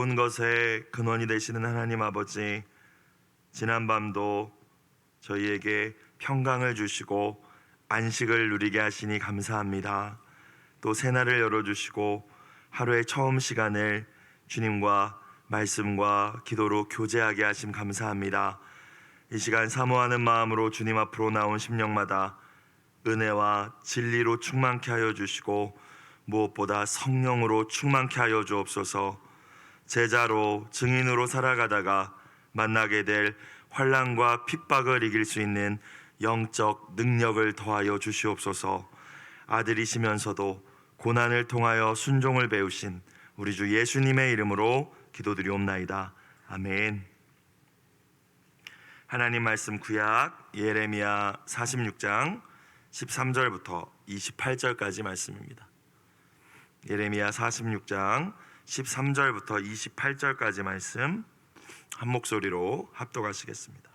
모든 것의 근원이 되시는 하나님 아버지, 지난밤도 저희에게 평강을 주시고 안식을 누리게 하시니 감사합니다. 또 새날을 열어주시고 하루의 처음 시간을 주님과 말씀과 기도로 교제하게 하심 감사합니다. 이 시간 사모하는 마음으로 주님 앞으로 나온 심령마다 은혜와 진리로 충만케 하여 주시고 무엇보다 성령으로 충만케 하여 주옵소서. 제자로 증인으로 살아가다가 만나게 될 환난과 핍박을 이길 수 있는 영적 능력을 더하여 주시옵소서. 아들이시면서도 고난을 통하여 순종을 배우신 우리 주 예수님의 이름으로 기도드리옵나이다. 아멘. 하나님 말씀 구약 예레미야 46장 13절부터 28절까지 말씀입니다. 예레미야 46장 13절부터 28절까지 말씀 한 목소리로 합독하시겠습니다.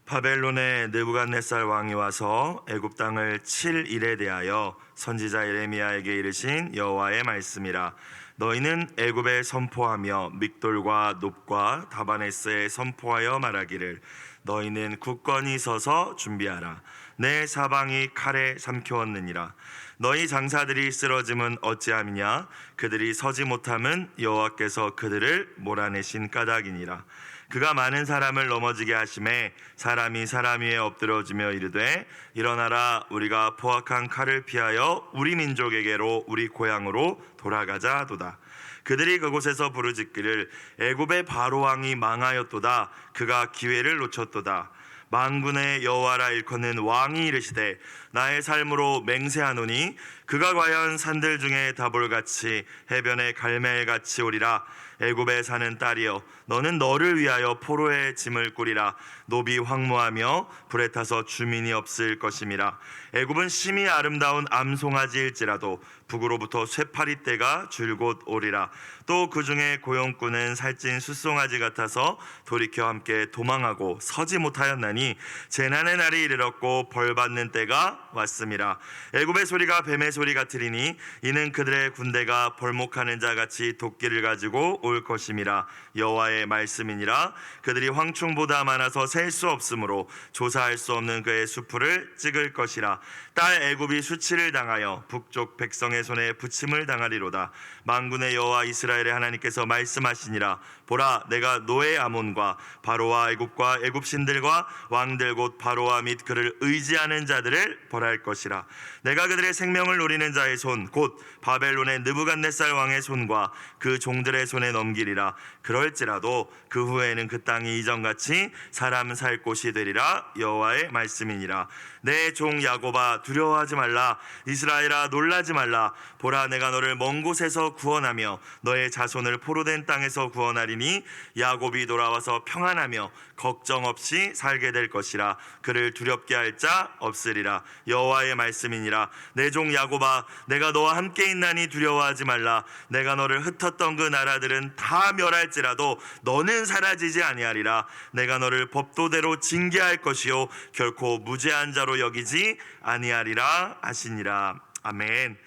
바벨론의 느부갓네살 왕이 와서 애굽 땅을 칠 일에 대하여 선지자 예레미야에게 이르신 여호와의 말씀이라. 너희는 애굽에 선포하며 믹돌과 놉과 다바네스에 선포하여 말하기를 너희는 굳건히 서서 준비하라. 내 사방이 칼에 삼켜왔느니라. 너희 장사들이 쓰러짐은 어찌함이냐? 그들이 서지 못함은 여호와께서 그들을 몰아내신 까닭이니라. 그가 많은 사람을 넘어지게 하심에 사람이 사람 위에 엎드러지며 이르되 일어나라, 우리가 포악한 칼을 피하여 우리 민족에게로 우리 고향으로 돌아가자 하도다. 그들이 그곳에서 부르짖기를 애굽의 바로 왕이 망하였도다. 그가 기회를 놓쳤도다. 만군의 여호와라 일컫는 왕이 이르시되 나의 삶으로 맹세하노니 그가 과연 산들 중에 다볼같이 해변의 갈멜같이 오리라. 애굽에 사는 딸이여, 너는 너를 위하여 포로의 짐을 꾸리라. 노비 황무하며 불에 타서 주민이 없을 것임이라. 애굽은 심히 아름다운 암송아지일지라도 북으로부터 쇠파리떼가 줄곧 오리라. 또 그 중에 고용꾼은 살찐 숫송아지 같아서 돌이켜 함께 도망하고 서지 못하였나니 재난의 날이 이르렀고 벌받는 때가 왔음이라. 애굽의 소리가 뱀의 소리 같으리니 이는 그들의 군대가 벌목하는 자 같이 도끼를 가지고 올 것임이라. 여호와의 말씀이니라. 그들이 황충보다 많아서 셀 수 없으므로 조사할 수 없는 그의 수풀을 찍을 것이라. 딸 애굽이 수치를 당하여 북쪽 백성의 손에 부침을 당하리로다. 만군의 여호와 이스라엘의 하나님께서 말씀하시니라. 보라, 내가 노예 아몬과 바로와 애굽과 애굽 신들과 왕들 곧 바로와 및 그를 의지하는 자들을 벌할 것이라. 내가 그들의 생명을 노리는 자의 손 곧 바벨론의 느부갓네살 왕의 손과 그 종들의 손에 넘기리라. 그럴지라도 그 후에는 그 땅이 이전같이 사람 살 곳이 되리라. 여호와의 말씀이니라. 내 종 야곱아, 두려워하지 말라. 이스라엘아, 놀라지 말라. 보라, 내가 너를 먼 곳에서 구원하며 너의 자손을 포로된 땅에서 구원하리니 야곱이 돌아와서 평안하며 걱정 없이 살게 될 것이라. 그를 두렵게 할 자 없으리라. 여호와의 말씀이니라. 내 종 야곱아, 내가 너와 함께 있나니 두려워하지 말라. 내가 너를 흩었던 그 나라들은 다 멸할지라도 너는 사라지지 아니하리라. 내가 너를 법도대로 징계할 것이요 결코 무죄한 자로 여기지 아니하리라 하시니라. 아멘.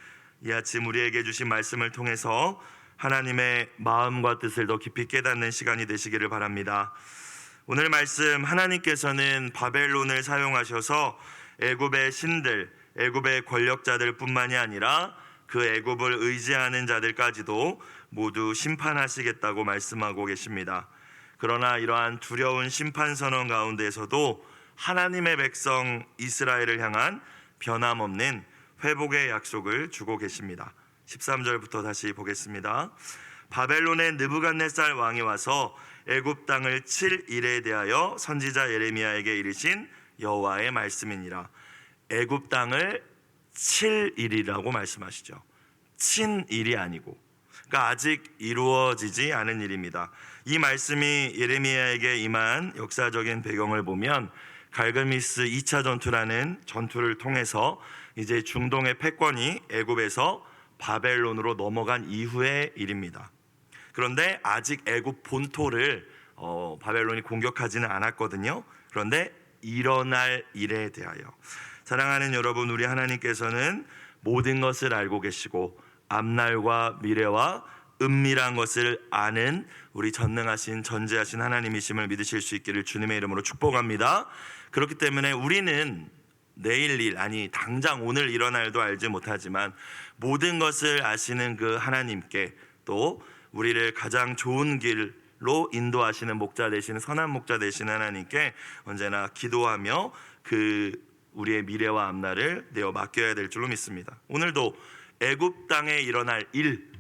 이 아침 우리에게 주신 말씀을 통해서 하나님의 마음과 뜻을 더 깊이 깨닫는 시간이 되시기를 바랍니다. 오늘 말씀, 하나님께서는 바벨론을 사용하셔서 애굽의 신들, 애굽의 권력자들 뿐만이 아니라 그 애굽을 의지하는 자들까지도 모두 심판하시겠다고 말씀하고 계십니다. 그러나 이러한 두려운 심판 선언 가운데서도 하나님의 백성 이스라엘을 향한 변함없는 회복의 약속을 주고 계십니다. 13절부터 다시 보겠습니다. 바벨론의 느부갓네살 왕이 와서 애굽 땅을 칠 일에 대하여 선지자 예레미야에게 이르신 여호와의 말씀이니라. 애굽 땅을 칠 일이라고 말씀하시죠. 친 일이 아니고, 그러니까 아직 이루어지지 않은 일입니다. 이 말씀이 예레미야에게 임한 역사적인 배경을 보면 갈그미스 2차 전투라는 전투를 통해서 이제 중동의 패권이 애굽에서 바벨론으로 넘어간 이후의 일입니다. 그런데 아직 애굽 본토를 바벨론이 공격하지는 않았거든요. 그런데 일어날 일에 대하여, 사랑하는 여러분, 우리 하나님께서는 모든 것을 알고 계시고 앞날과 미래와 은밀한 것을 아는 우리 전능하신 전지하신 하나님이심을 믿으실 수 있기를 주님의 이름으로 축복합니다. 그렇기 때문에 우리는 내일 일, 아니 당장 오늘 일어날 일도 알지 못하지만 모든 것을 아시는 그 하나님께, 또 우리를 가장 좋은 길로 인도하시는 목자 되시는 선한 목자 되시는 하나님께 언제나 기도하며 그 우리의 미래와 앞날을 내어 맡겨야 될 줄로 믿습니다. 오늘도 애굽 땅에 일어날 일,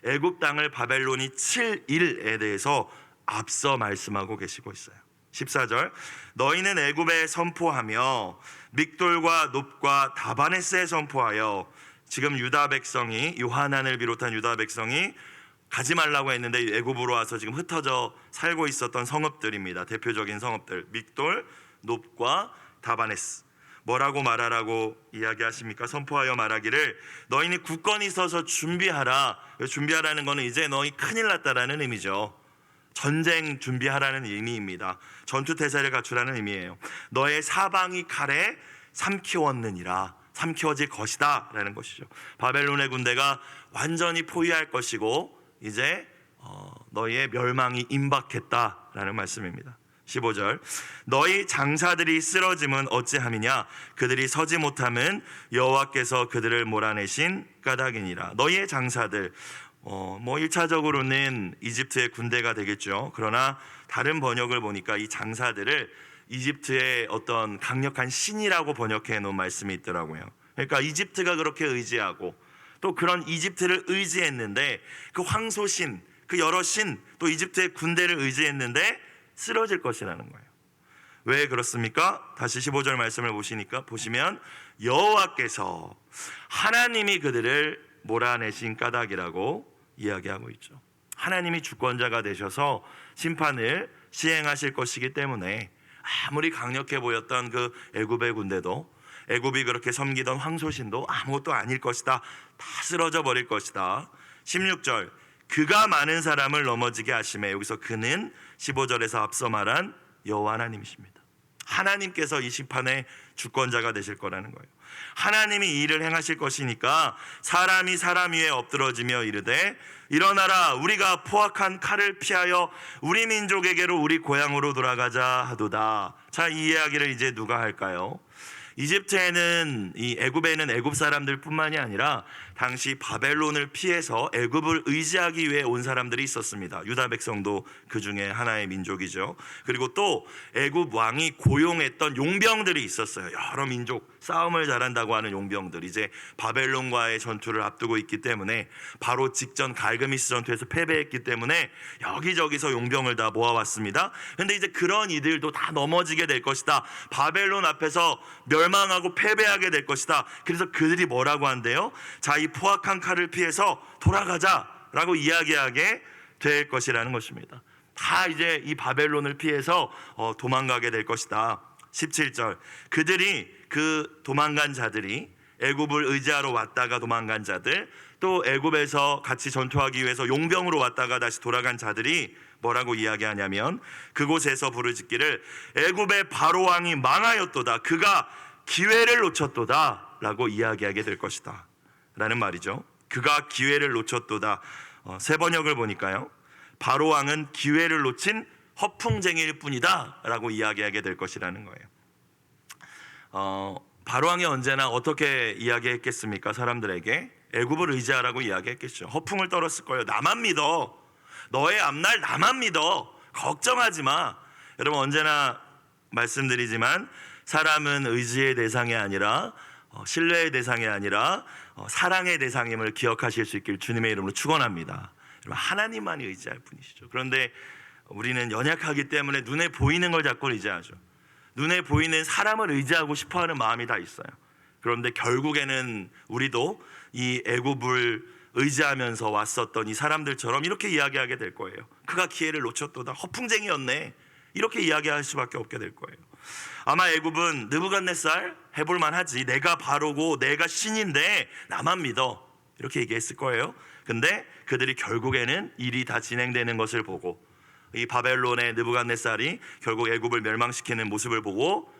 애굽 땅을 바벨론이 칠 일에 대해서 앞서 말씀하고 계시고 있어요. 14절, 너희는 애굽에 선포하며 믹돌과 놉과 다바네스에 선포하여. 지금 유다 백성이, 요하난을 비롯한 유다 백성이 가지 말라고 했는데 애굽으로 와서 지금 흩어져 살고 있었던 성읍들입니다. 대표적인 성읍들, 믹돌, 놉과 다바네스. 뭐라고 말하라고 이야기하십니까? 선포하여 말하기를 너희는 굳건히 서서 준비하라. 준비하라는 것은 이제 너희 큰일 났다라는 의미죠. 전쟁 준비하라는 의미입니다. 전투태세를 갖추라는 의미예요. 너의 사방이 칼에 삼키웠느니라, 삼키워질 것이다 라는 것이죠. 바벨론의 군대가 완전히 포위할 것이고 이제 너희의 멸망이 임박했다라는 말씀입니다. 15절, 너희 장사들이 쓰러짐은 어찌함이냐? 그들이 서지 못함은 여호와께서 그들을 몰아내신 까닭이니라. 너희의 장사들, 1차적으로는 이집트의 군대가 되겠죠. 그러나 다른 번역을 보니까 이 장사들을 이집트의 어떤 강력한 신이라고 번역해 놓은 말씀이 있더라고요. 그러니까 이집트가 그렇게 의지하고 또 그런 이집트를 의지했는데 그 황소신, 그 여러 신, 또 이집트의 군대를 의지했는데 쓰러질 것이라는 거예요. 왜 그렇습니까? 다시 15절 말씀을 보시면 여호와께서, 하나님이 그들을 몰아내신 까닭이라고 이야기하고 있죠. 하나님이 주권자가 되셔서 심판을 시행하실 것이기 때문에 아무리 강력해 보였던 그 애굽의 군대도, 애굽이 그렇게 섬기던 황소신도 아무것도 아닐 것이다. 다 쓰러져 버릴 것이다. 16절, 그가 많은 사람을 넘어지게 하심에, 여기서 그는 15절에서 앞서 말한 여호와 하나님이십니다. 하나님께서 이 심판의 주권자가 되실 거라는 거예요. 하나님이 이 일을 행하실 것이니까 사람이 사람 위에 엎드러지며 이르되 일어나라, 우리가 포악한 칼을 피하여 우리 민족에게로 우리 고향으로 돌아가자 하도다. 자, 이 이야기를 이제 누가 할까요? 이집트에는, 이 애굽에는 애굽 사람들 뿐만이 아니라 당시 바벨론을 피해서 애굽을 의지하기 위해 온 사람들이 있었습니다. 유다 백성도 그 중에 하나의 민족이죠. 그리고 또 애굽 왕이 고용했던 용병들이 있었어요. 여러 민족, 싸움을 잘한다고 하는 용병들, 이제 바벨론과의 전투를 앞두고 있기 때문에, 바로 직전 갈그미스 전투에서 패배했기 때문에 여기저기서 용병을 다 모아왔습니다. 그런데 이제 그런 이들도 다 넘어지게 될 것이다. 바벨론 앞에서 멸망하고 패배하게 될 것이다. 그래서 그들이 뭐라고 한대요? 자, 이 포악한 칼을 피해서 돌아가자라고 이야기하게 될 것이라는 것입니다. 다 이제 이 바벨론을 피해서 도망가게 될 것이다. 17절, 그들이, 그 도망간 자들이, 애굽을 의지하러 왔다가 도망간 자들, 또 애굽에서 같이 전투하기 위해서 용병으로 왔다가 다시 돌아간 자들이 뭐라고 이야기하냐면, 그곳에서 부르짖기를 애굽의 바로 왕이 망하였도다, 그가 기회를 놓쳤도다 라고 이야기하게 될 것이다 라는 말이죠. 그가 기회를 놓쳤도다. 새 번역을 보니까요, 바로 왕은 기회를 놓친 허풍쟁이일 뿐이다 라고 이야기하게 될 것이라는 거예요. 바로 왕이 언제나 어떻게 이야기했겠습니까? 사람들에게 애굽을 의지하라고 이야기했겠죠. 허풍을 떨었을 거예요. 나만 믿어, 너의 앞날 나만 믿어, 걱정하지 마. 여러분, 언제나 말씀드리지만 사람은 의지의 대상이 아니라 신뢰의 대상이 아니라 사랑의 대상임을 기억하실 수 있길 주님의 이름으로 축원합니다. 여러분, 하나님만이 의지할 분이시죠. 그런데 우리는 연약하기 때문에 눈에 보이는 걸 자꾸 의지하죠. 눈에 보이는 사람을 의지하고 싶어하는 마음이 다 있어요. 그런데 결국에는 우리도 이 애굽을 의지하면서 왔었던 이 사람들처럼 이렇게 이야기하게 될 거예요. 그가 기회를 놓쳤도다, 허풍쟁이였네, 이렇게 이야기할 수밖에 없게 될 거예요. 아마 애굽은 느부갓네살 해볼만 하지, 내가 바로고 내가 신인데 나만 믿어, 이렇게 얘기했을 거예요. 근데 그들이 결국에는 일이 다 진행되는 것을 보고, 이 바벨론의 느부갓네살이 결국 애굽을 멸망시키는 모습을 보고,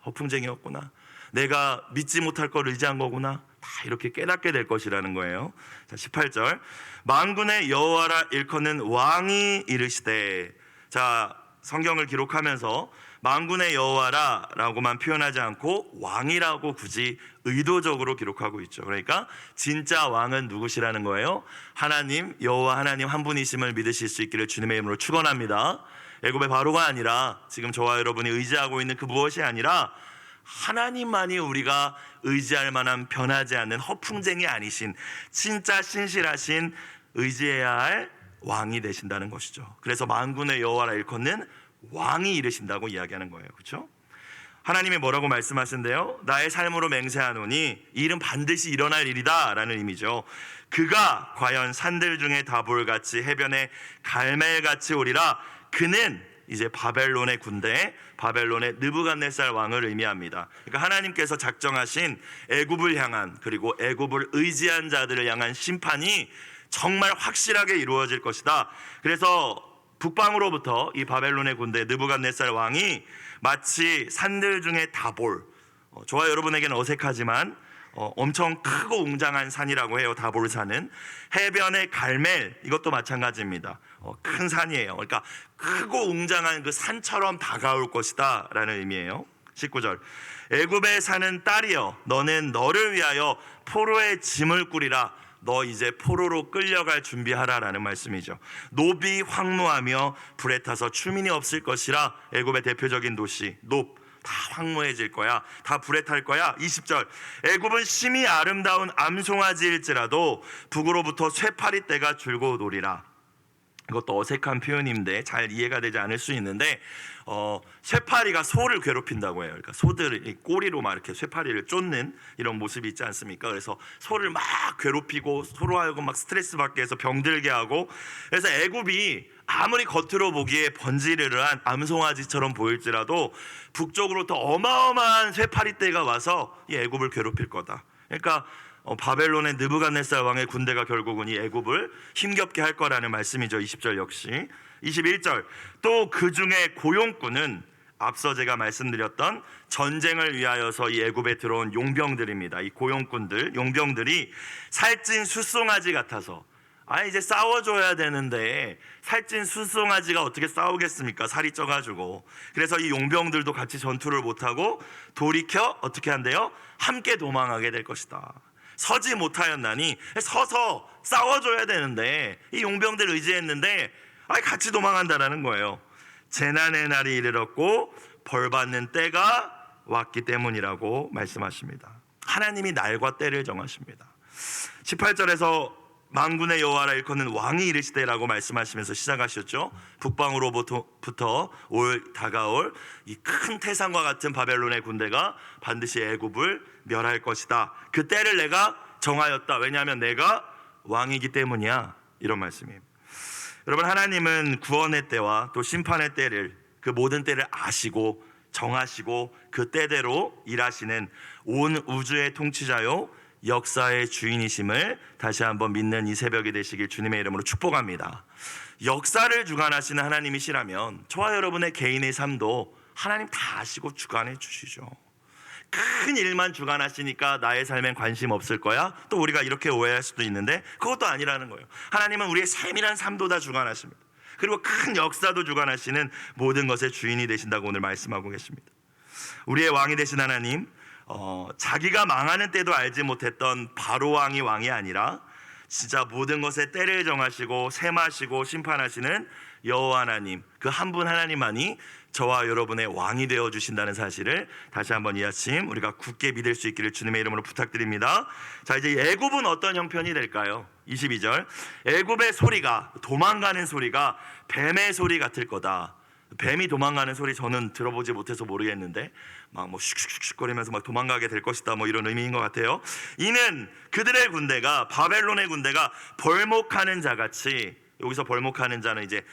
허풍쟁이였구나, 내가 믿지 못할 걸 의지한 거구나, 다 이렇게 깨닫게 될 것이라는 거예요. 자, 18절 만군의 여호와라 일컫는 왕이 이르시되. 자, 성경을 기록하면서 만군의 여호와라 라고만 표현하지 않고 왕이라고 굳이 의도적으로 기록하고 있죠. 그러니까 진짜 왕은 누구시라는 거예요? 하나님, 여호와 하나님 한 분이심을 믿으실 수 있기를 주님의 이름으로 축원합니다. 애굽의 바로가 아니라 지금 저와 여러분이 의지하고 있는 그 무엇이 아니라 하나님만이 우리가 의지할 만한 변하지 않는 허풍쟁이 아니신 진짜 신실하신 의지해야 할 왕이 되신다는 것이죠. 그래서 만군의 여호와라 일컫는 왕이 이르신다고 이야기하는 거예요. 그렇죠? 하나님이 뭐라고 말씀하신대요? 나의 삶으로 맹세하노니 이 일은 반드시 일어날 일이다 라는 의미죠. 그가 과연 산들 중에 다볼같이 해변에 갈멜같이 오리라. 그는 이제 바벨론의 군대, 바벨론의 느부갓네살 왕을 의미합니다. 그러니까 하나님께서 작정하신 애굽을 향한, 그리고 애굽을 의지한 자들을 향한 심판이 정말 확실하게 이루어질 것이다. 그래서 북방으로부터 이 바벨론의 군대 느부갓네살 왕이 마치 산들 중에 다볼, 저와 여러분에게는 어색하지만 엄청 크고 웅장한 산이라고 해요. 다볼산은 해변의 갈멜, 이것도 마찬가지입니다. 큰 산이에요. 그러니까 크고 웅장한 그 산처럼 다가올 것이다 라는 의미예요. 19절 애굽에 사는 딸이여 너는 너를 위하여 포로의 짐을 꾸리라. 너 이제 포로로 끌려갈 준비하라 라는 말씀이죠. 노비 황무하며 불에 타서 주민이 없을 것이라. 애굽의 대표적인 도시 높, 다 황무해질 거야. 다 불에 탈 거야. 20절 애굽은 심히 아름다운 암송아지일지라도 북으로부터 쇠파리 떼가 줄곧 오리라. 이것도 어색한 표현인데 잘 이해가 되지 않을 수 있는데 쇠파리가 소를 괴롭힌다고 해요. 그러니까 소들이 꼬리로 막 이렇게 쇠파리를 쫓는 이런 모습이 있지 않습니까? 그래서 소를 막 괴롭히고 서로 하여금 막 스트레스 받게 해서 병들게 하고, 그래서 애굽이 아무리 겉으로 보기에 번지르르한 암송아지처럼 보일지라도 북쪽으로부터 어마어마한 쇠파리 떼가 와서 이 애굽을 괴롭힐 거다. 그러니까 바벨론의 느부갓네살 왕의 군대가 결국은 이 애굽을 힘겹게 할 거라는 말씀이죠. 20절 역시. 21절 또 그 중에 고용꾼은 앞서 제가 말씀드렸던 전쟁을 위하여서 이 애굽에 들어온 용병들입니다. 이 고용꾼들, 용병들이 살찐 숫송아지 같아서, 이제 싸워줘야 되는데 살찐 숫송아지가 어떻게 싸우겠습니까? 살이 쪄가지고. 그래서 이 용병들도 같이 전투를 못하고 돌이켜 어떻게 한대요? 함께 도망하게 될 것이다. 서지 못하였나니, 서서 싸워줘야 되는데 이 용병들 의지했는데 같이 도망한다라는 거예요. 재난의 날이 이르렀고 벌받는 때가 왔기 때문이라고 말씀하십니다. 하나님이 날과 때를 정하십니다. 18절에서 만군의 여호와라 일컫는 왕이 이르시되라고 말씀하시면서 시작하셨죠. 북방으로부터 다가올 이 큰 태산과 같은 바벨론의 군대가 반드시 애굽을 멸할 것이다. 그 때를 내가 정하였다. 왜냐하면 내가 왕이기 때문이야. 이런 말씀입니다. 여러분, 하나님은 구원의 때와 또 심판의 때를, 그 모든 때를 아시고 정하시고 그 때대로 일하시는 온 우주의 통치자요 역사의 주인이심을 다시 한번 믿는 이 새벽이 되시길 주님의 이름으로 축복합니다. 역사를 주관하시는 하나님이시라면 저와 여러분의 개인의 삶도 하나님 다 아시고 주관해 주시죠. 큰 일만 주관하시니까 나의 삶엔 관심 없을 거야? 또 우리가 이렇게 오해할 수도 있는데 그것도 아니라는 거예요. 하나님은 우리의 세밀한 삶도 다 주관하십니다. 그리고 큰 역사도 주관하시는 모든 것의 주인이 되신다고 오늘 말씀하고 계십니다. 우리의 왕이 되신 하나님, 자기가 망하는 때도 알지 못했던 바로 왕이 아니라 진짜 모든 것의 때를 정하시고 셈하시고 심판하시는 여호와 하나님, 그 한 분 하나님만이 저와 여러분의 왕이 되어 주신다는 사실을 다시 한번 이 아침 우리가 굳게 믿을 수 있기를 주님의 이름으로 부탁드립니다. 자, 이제 애굽은 어떤 형편이 될까요? 22절 애굽의 소리가, 도망가는 소리가 뱀의 소리 같을 거다. 뱀이 도망가는 소리 저는 들어보지 못해서 모르겠는데 막 뭐 슉슉슉 거리면서 막 도망가게 될 것이다, 뭐 이런 의미인 것 같아요. 이는 그들의 군대가, 바벨론의 군대가 벌목하는 자같이, 여기서 벌목하는 자는 이제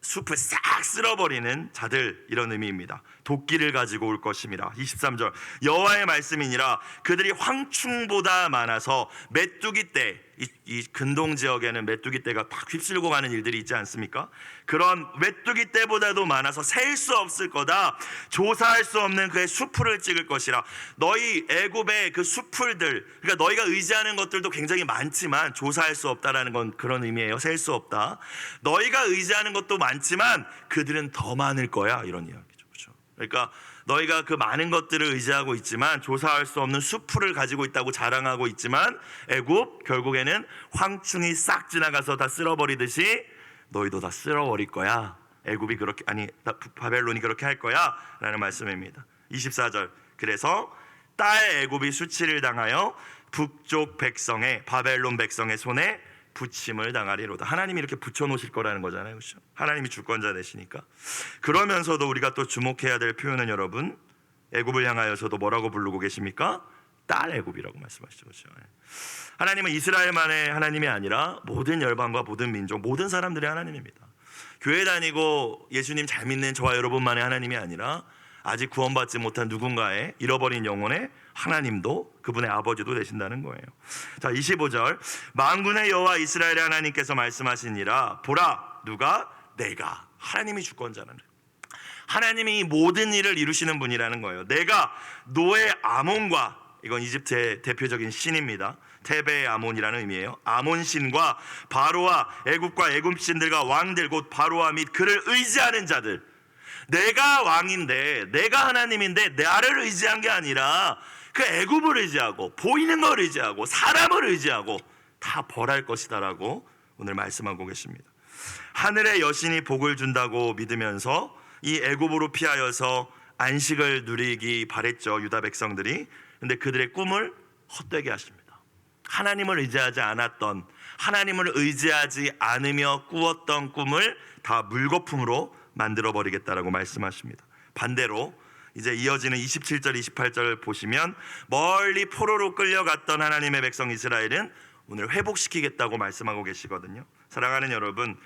숲을 싹 쓸어버리는 자들, 이런 의미입니다. 도끼를 가지고 올 것입니다. 23절 여호와의 말씀이니라. 그들이 황충보다 많아서 메뚜기 떼, 이 근동 지역에는 메뚜기 떼가 팍 휩쓸고 가는 일들이 있지 않습니까? 그런 메뚜기 떼보다도 많아서 셀 수 없을 거다. 조사할 수 없는 그의 수풀을 찍을 것이라. 너희 애굽의 그 수풀들, 그러니까 너희가 의지하는 것들도 굉장히 많지만 조사할 수 없다라는 건 그런 의미예요. 셀 수 없다. 너희가 의지하는 것도 많지만 그들은 더 많을 거야, 이런 이야기죠. 그렇죠? 그러니까 너희가 그 많은 것들을 의지하고 있지만 조사할 수 없는 수풀을 가지고 있다고 자랑하고 있지만 애굽 결국에는 황충이 싹 지나가서 다 쓸어버리듯이 너희도 다 쓸어버릴 거야. 애굽이 그렇게, 아니 바벨론이 그렇게 할 거야 라는 말씀입니다. 24절, 그래서 딸 애굽이 수치를 당하여 북쪽 백성의, 바벨론 백성의 손에 붙임을 당하리로다. 하나님이 이렇게 붙여놓으실 거라는 거잖아요. 그렇죠? 하나님이 주권자 되시니까. 그러면서도 우리가 또 주목해야 될 표현은 여러분, 애굽을 향하여서도 뭐라고 부르고 계십니까? 딸 애굽이라고 말씀하시죠. 그렇죠? 하나님은 이스라엘만의 하나님이 아니라 모든 열방과 모든 민족, 모든 사람들의 하나님입니다. 교회 다니고 예수님 잘 믿는 저와 여러분만의 하나님이 아니라 아직 구원받지 못한 누군가의 잃어버린 영혼의 하나님도, 그분의 아버지도 되신다는 거예요. 자, 25절, 만군의 여호와 이스라엘의 하나님께서 말씀하시니라. 보라, 누가? 내가. 하나님이 주권자라는 거예요. 하나님이 이 모든 일을 이루시는 분이라는 거예요. 내가 노의 아몬과, 이건 이집트의 대표적인 신입니다. 테베의 아몬이라는 의미예요. 아몬 신과 바로와 애굽과 애굽 신들과 왕들, 곧 바로와 및 그를 의지하는 자들. 내가 왕인데, 내가 하나님인데 나를 의지한 게 아니라 그 애굽을 의지하고 보이는 걸 의지하고 사람을 의지하고 다 벌할 것이다라고 오늘 말씀하고 계십니다. 하늘의 여신이 복을 준다고 믿으면서 이 애굽으로 피하여서 안식을 누리기 바랬죠, 유다 백성들이. 근데 그들의 꿈을 헛되게 하십니다. 하나님을 의지하지 않았던, 하나님을 의지하지 않으며 꾸었던 꿈을 다 물거품으로 만들어버리겠다라고 말씀하십니다. 반대로 이제 이어지는 27절 28절 보시면 멀리 포로로 끌려갔던 하나님의 백성 이스라엘은 오늘 회복시키겠다고 말씀하고 계시거든요. 사랑하는 여러분,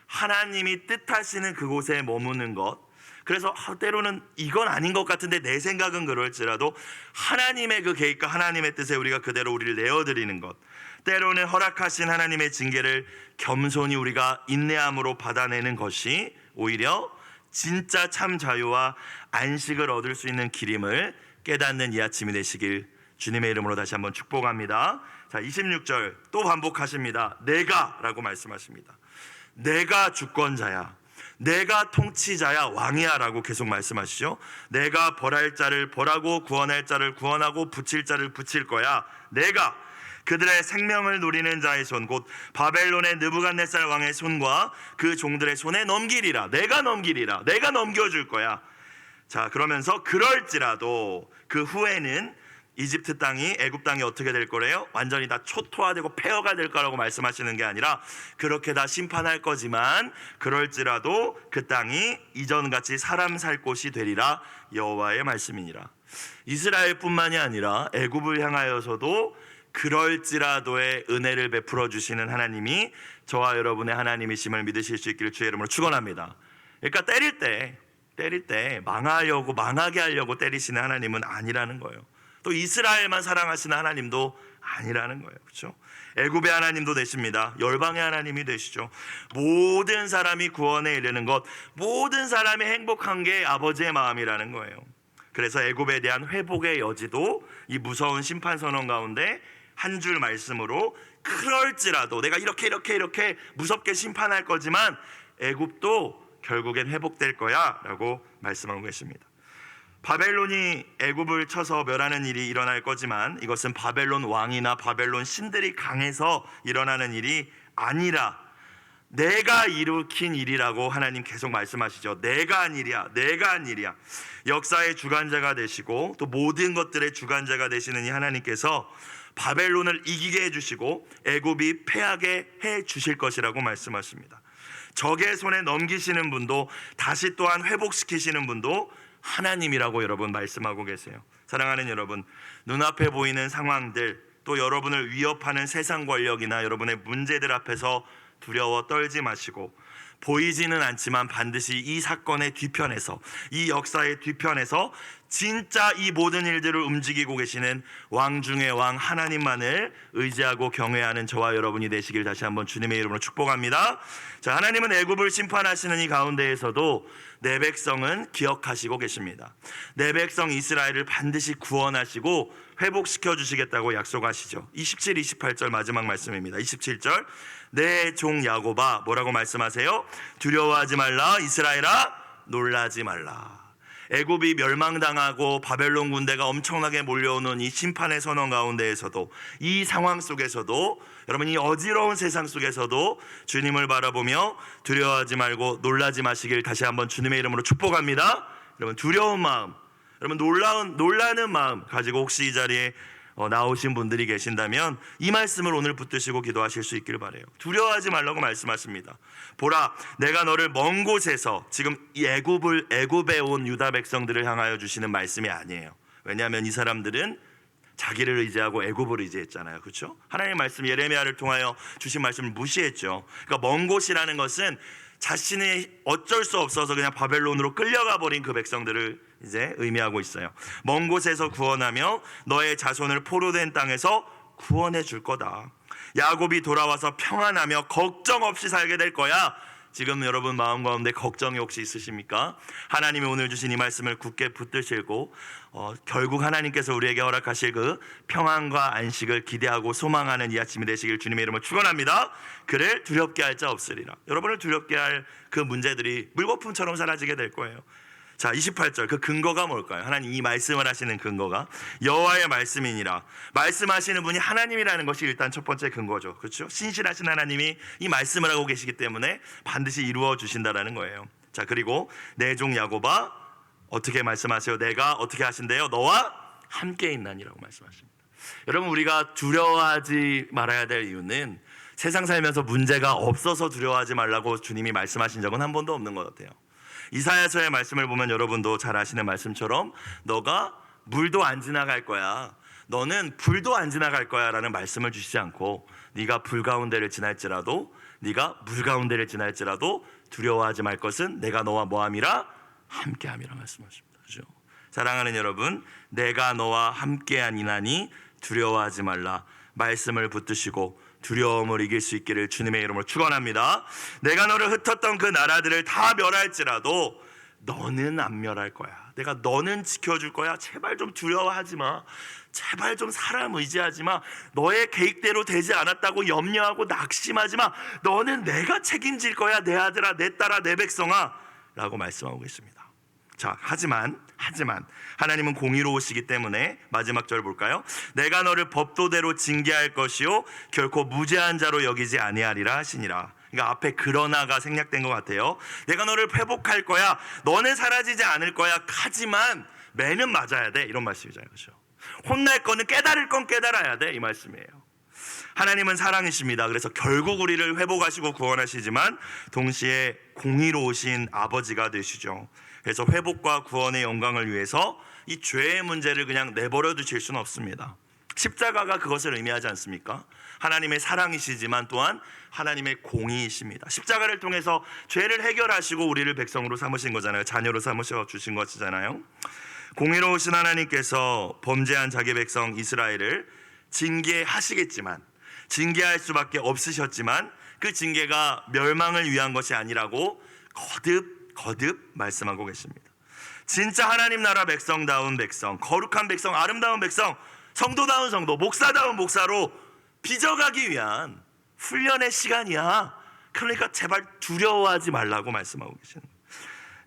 하나님이 뜻하시는 그곳에 머무는 것, 그래서 때로는 이건 아닌 것 같은데 내 생각은 그럴지라도 하나님의 그 계획과 하나님의 뜻에 우리가 그대로 우리를 내어드리는 것, 때로는 허락하신 하나님의 징계를 겸손히 우리가 인내함으로 받아내는 것이 오히려 진짜 참 자유와 안식을 얻을 수 있는 길임을 깨닫는 이 아침이 되시길 주님의 이름으로 다시 한번 축복합니다. 자, 26절 또 반복하십니다. 내가 라고 말씀하십니다. 내가 주권자야, 내가 통치자야, 왕이야 라고 계속 말씀하시죠. 내가 벌할 자를 벌하고 구원할 자를 구원하고 붙일 자를 붙일 거야. 내가 그들의 생명을 노리는 자의 손, 곧 바벨론의 느부갓네살 왕의 손과 그 종들의 손에 넘기리라. 내가 넘기리라. 내가 넘겨줄 거야. 자, 그러면서 그럴지라도 그 후에는 이집트 땅이, 애굽 땅이 어떻게 될 거래요? 완전히 다 초토화되고 폐허가 될 거라고 말씀하시는 게 아니라 그렇게 다 심판할 거지만 그럴지라도 그 땅이 이전같이 사람 살 곳이 되리라. 여호와의 말씀이니라. 이스라엘뿐만이 아니라 애굽을 향하여서도 그럴지라도의 은혜를 베풀어 주시는 하나님이 저와 여러분의 하나님이심을 믿으실 수 있기를 주의 이름으로 축원합니다. 그러니까 때릴 때 망하게 하려고 때리시는 하나님은 아니라는 거예요. 또 이스라엘만 사랑하시는 하나님도 아니라는 거예요. 그렇죠? 애굽의 하나님도 되십니다. 열방의 하나님이 되시죠. 모든 사람이 구원에 이르는 것, 모든 사람이 행복한 게 아버지의 마음이라는 거예요. 그래서 애굽에 대한 회복의 여지도 이 무서운 심판 선언 가운데 한 줄 말씀으로, 그럴지라도 내가 이렇게 무섭게 심판할 거지만 애굽도 결국엔 회복될 거야 라고 말씀하고 계십니다. 바벨론이 애굽을 쳐서 멸하는 일이 일어날 거지만 이것은 바벨론 왕이나 바벨론 신들이 강해서 일어나는 일이 아니라 내가 일으킨 일이라고 하나님 계속 말씀하시죠. 내가 한 일이야, 내가 한 일이야. 역사의 주관자가 되시고 또 모든 것들의 주관자가 되시는 이 하나님께서 바벨론을 이기게 해주시고 애굽이 패하게 해주실 것이라고 말씀하십니다. 적의 손에 넘기시는 분도 다시 또한 회복시키시는 분도 하나님이라고 여러분 말씀하고 계세요. 사랑하는 여러분, 눈앞에 보이는 상황들, 또 여러분을 위협하는 세상 권력이나 여러분의 문제들 앞에서 두려워 떨지 마시고, 보이지는 않지만 반드시 이 사건의 뒤편에서, 이 역사의 뒤편에서 진짜 이 모든 일들을 움직이고 계시는 왕 중의 왕 하나님만을 의지하고 경외하는 저와 여러분이 되시길 다시 한번 주님의 이름으로 축복합니다. 자, 하나님은 애굽을 심판하시는 이 가운데에서도 내 백성은 기억하시고 계십니다. 내 백성 이스라엘을 반드시 구원하시고 회복시켜 주시겠다고 약속하시죠. 27, 28절 마지막 말씀입니다. 27절, 내 종 야곱아, 뭐라고 말씀하세요? 두려워하지 말라, 이스라엘아 놀라지 말라. 애굽이 멸망당하고 바벨론 군대가 엄청나게 몰려오는 이 심판의 선언 가운데에서도, 이 상황 속에서도, 여러분 이 어지러운 세상 속에서도 주님을 바라보며 두려워하지 말고 놀라지 마시길 다시 한번 주님의 이름으로 축복합니다. 여러분 두려운 마음, 여러분 놀라는 마음 가지고 혹시 이 자리에 나오신 분들이 계신다면 이 말씀을 오늘 붙드시고 기도하실 수 있기를 바라요. 두려워하지 말라고 말씀하십니다. 보라, 내가 너를 먼 곳에서, 지금 이 애굽에 온 유다 백성들을 향하여 주시는 말씀이 아니에요. 왜냐하면 이 사람들은 자기를 의지하고 애굽을 의지했잖아요. 그렇죠? 하나님의 말씀, 예레미야를 통하여 주신 말씀을 무시했죠. 그러니까 먼 곳이라는 것은 자신이 어쩔 수 없어서 그냥 바벨론으로 끌려가 버린 그 백성들을 이제 의미하고 있어요. 먼 곳에서 구원하며 너의 자손을 포로된 땅에서 구원해 줄 거다. 야곱이 돌아와서 평안하며 걱정 없이 살게 될 거야. 지금 여러분 마음 가운데 걱정이 혹시 있으십니까? 하나님이 오늘 주신 이 말씀을 굳게 붙드시고 결국 하나님께서 우리에게 허락하실 그 평안과 안식을 기대하고 소망하는 이 아침이 되시길 주님의 이름으로 축원합니다. 그를 두렵게 할 자 없으리라. 여러분을 두렵게 할 그 문제들이 물거품처럼 사라지게 될 거예요. 자, 28절, 그 근거가 뭘까요? 하나님 이 말씀을 하시는 근거가 여호와의 말씀이니라. 말씀하시는 분이 하나님이라는 것이 일단 첫 번째 근거죠. 그렇죠? 신실하신 하나님이 이 말씀을 하고 계시기 때문에 반드시 이루어 주신다라는 거예요. 자, 그리고 내 종 야곱아, 어떻게 말씀하세요? 내가 어떻게 하신대요? 너와 함께 있나니라고 말씀하십니다. 여러분, 우리가 두려워하지 말아야 될 이유는 세상 살면서 문제가 없어서 두려워하지 말라고 주님이 말씀하신 적은 한 번도 없는 것 같아요. 이사야서의 말씀을 보면 여러분도 잘 아시는 말씀처럼 너가 물도 안 지나갈 거야, 너는 불도 안 지나갈 거야 라는 말씀을 주시지 않고, 네가 불 가운데를 지날지라도, 네가 물 가운데를 지날지라도 두려워하지 말 것은 내가 너와 뭐함이라? 함께함이라 말씀하십니다. 그렇죠? 사랑하는 여러분, 내가 너와 함께하니나니 두려워하지 말라 말씀을 붙드시고 두려움을 이길 수 있기를 주님의 이름으로 축원합니다. 내가 너를 흩었던 그 나라들을 다 멸할지라도 너는 안 멸할 거야. 내가 너는 지켜줄 거야. 제발 좀 두려워하지 마. 제발 좀 사람 의지하지 마. 너의 계획대로 되지 않았다고 염려하고 낙심하지 마. 너는 내가 책임질 거야. 내 아들아, 내 딸아, 내 백성아 라고 말씀하고 계십니다. 자, 하지만 하나님은 공의로우시기 때문에 마지막 절 볼까요? 내가 너를 법도대로 징계할 것이요 결코 무죄한 자로 여기지 아니하리라 하시니라. 그러니까 앞에 그러나가 생략된 것 같아요. 내가 너를 회복할 거야, 너는 사라지지 않을 거야, 하지만 매는 맞아야 돼, 이런 말씀이잖아요. 그렇죠? 혼날 거는 깨달을 건 깨달아야 돼, 이 말씀이에요. 하나님은 사랑이십니다. 그래서 결국 우리를 회복하시고 구원하시지만 동시에 공의로우신 아버지가 되시죠. 그래서 회복과 구원의 영광을 위해서 이 죄의 문제를 그냥 내버려 두실 수는 없습니다. 십자가가 그것을 의미하지 않습니까? 하나님의 사랑이시지만 또한 하나님의 공의이십니다. 십자가를 통해서 죄를 해결하시고 우리를 백성으로 삼으신 거잖아요. 자녀로 삼으셔 주신 것이잖아요. 공의로우신 하나님께서 범죄한 자기 백성 이스라엘을 징계하시겠지만, 징계할 수밖에 없으셨지만 그 징계가 멸망을 위한 것이 아니라고 거듭 말씀하고 계십니다. 진짜 하나님 나라 백성다운 백성, 거룩한 백성, 아름다운 백성, 성도다운 성도, 목사다운 목사로 빚어가기 위한 훈련의 시간이야. 그러니까 제발 두려워하지 말라고 말씀하고 계시는 거예요.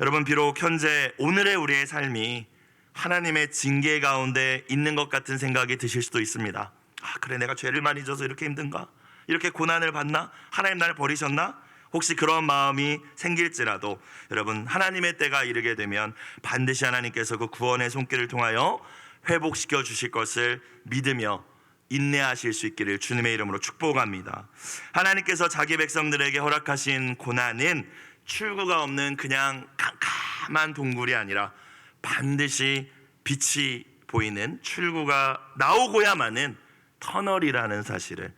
여러분, 비록 현재 오늘의 우리의 삶이 하나님의 징계 가운데 있는 것 같은 생각이 드실 수도 있습니다. 아, 그래, 내가 죄를 많이 져서 이렇게 힘든가? 이렇게 고난을 받나? 하나님 나를 버리셨나? 혹시 그런 마음이 생길지라도 여러분, 하나님의 때가 이르게 되면 반드시 하나님께서 그 구원의 손길을 통하여 회복시켜 주실 것을 믿으며 인내하실 수 있기를 주님의 이름으로 축복합니다. 하나님께서 자기 백성들에게 허락하신 고난은 출구가 없는 그냥 캄캄한 동굴이 아니라 반드시 빛이 보이는 출구가 나오고야만은 터널이라는 사실을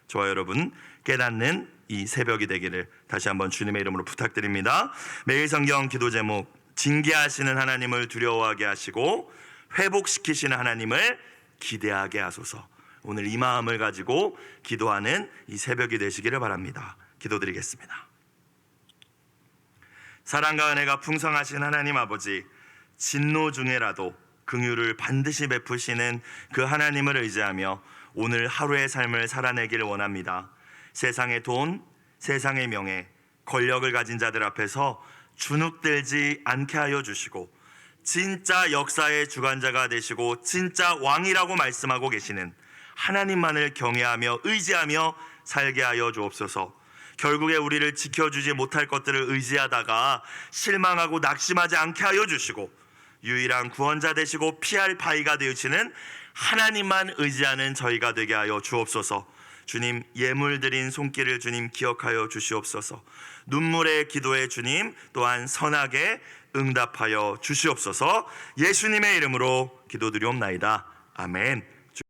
저와 여러분 깨닫는 이 새벽이 되기를 다시 한번 주님의 이름으로 부탁드립니다. 매일 성경 기도 제목 징계하시는 하나님을 두려워하게 하시고 회복시키시는 하나님을 기대하게 하소서. 오늘 이 마음을 가지고 기도하는 이 새벽이 되시기를 바랍니다. 기도드리겠습니다. 사랑과 은혜가 풍성하신 하나님 아버지, 진노 중에라도 긍휼을 반드시 베푸시는 그 하나님을 의지하며 오늘 하루의 삶을 살아내길 원합니다. 세상의 돈, 세상의 명예, 권력을 가진 자들 앞에서 주눅들지 않게 하여 주시고 진짜 역사의 주관자가 되시고 진짜 왕이라고 말씀하고 계시는 하나님만을 경외하며 의지하며 살게 하여 주옵소서. 결국에 우리를 지켜주지 못할 것들을 의지하다가 실망하고 낙심하지 않게 하여 주시고 유일한 구원자 되시고 피할 바위가 되시는 하나님만 의지하는 저희가 되게 하여 주옵소서. 주님, 예물 드린 손길을 주님 기억하여 주시옵소서. 눈물의 기도에 주님 또한 선하게 응답하여 주시옵소서. 예수님의 이름으로 기도드리옵나이다. 아멘.